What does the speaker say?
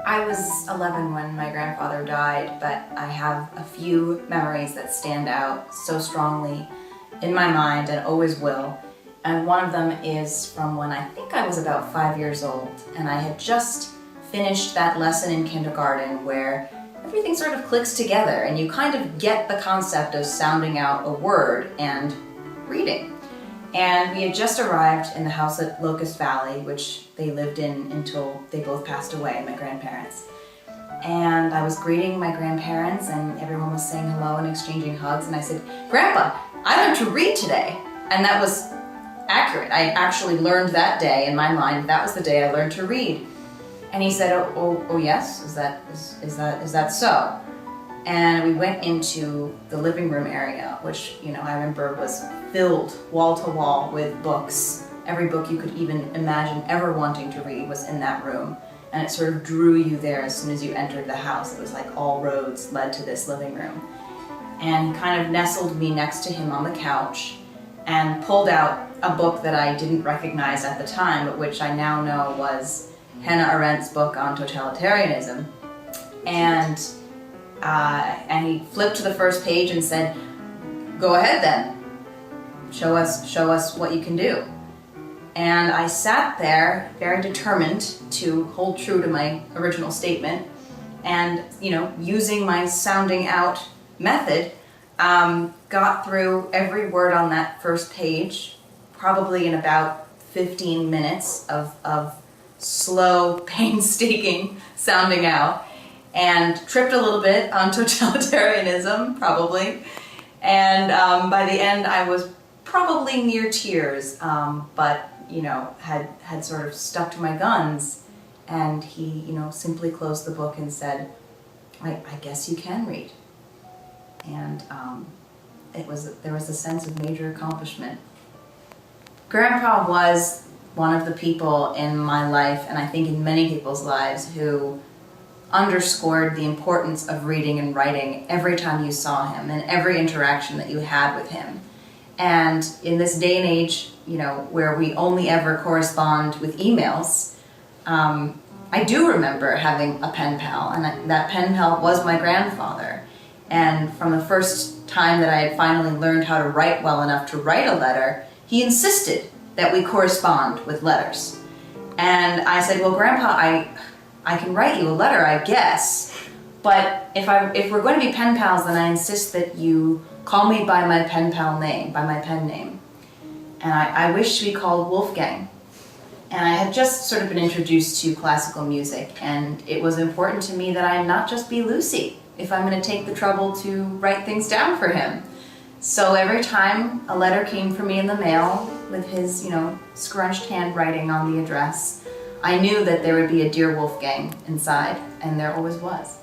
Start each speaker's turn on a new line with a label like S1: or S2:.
S1: I was 11 when my grandfather died, but I have a few memories that stand out so strongly in my mind and always will. And one of them is from when I think I was about 5 years old, and I had just finished that lesson in kindergarten where everything sort of clicks together and you kind of get the concept of sounding out a word and reading. And we had just arrived in the house at Locust Valley, which they lived in until they both passed away, my grandparents. And I was greeting my grandparents and everyone was saying hello and exchanging hugs, and I said, "Grandpa, I learned to read today." And that was accurate. I actually learned that day in my mind. That was the day I learned to read. And he said, oh yes, is that so? And we went into the living room area, which, I remember was filled wall to wall with books. Every book you could even imagine ever wanting to read was in that room. And it sort of drew you there as soon as you entered the house. It was like all roads led to this living room. And he kind of nestled me next to him on the couch and pulled out a book that I didn't recognize at the time, but which I now know was Hannah Arendt's book on totalitarianism. And he flipped to the first page and said, "Go ahead then. Show us what you can do." And I sat there very determined to hold true to my original statement and, using my sounding out method, got through every word on that first page, probably in about 15 minutes of slow, painstaking sounding out, and tripped a little bit on totalitarianism, probably. And by the end, I was probably near tears, but had sort of stuck to my guns. And he, simply closed the book and said, I guess you can read. And there was a sense of major accomplishment. Grandpa was one of the people in my life, and I think in many people's lives, who underscored the importance of reading and writing every time you saw him and every interaction that you had with him. And in this day and age, where we only ever correspond with emails, I do remember having a pen pal, and that pen pal was my grandfather. And from the first time that I had finally learned how to write well enough to write a letter, he insisted that we correspond with letters. And I said, "Well, Grandpa, I can write you a letter, I guess, but if we're going to be pen pals, then I insist that you call me by my pen pal name, by my pen name." And I wish to be called Wolfgang. And I had just sort of been introduced to classical music, and it was important to me that I not just be Lucy if I'm going to take the trouble to write things down for him. So every time a letter came for me in the mail with his, scrunched handwriting on the address, I knew that there would be a Dear Wolfgang inside, and there always was.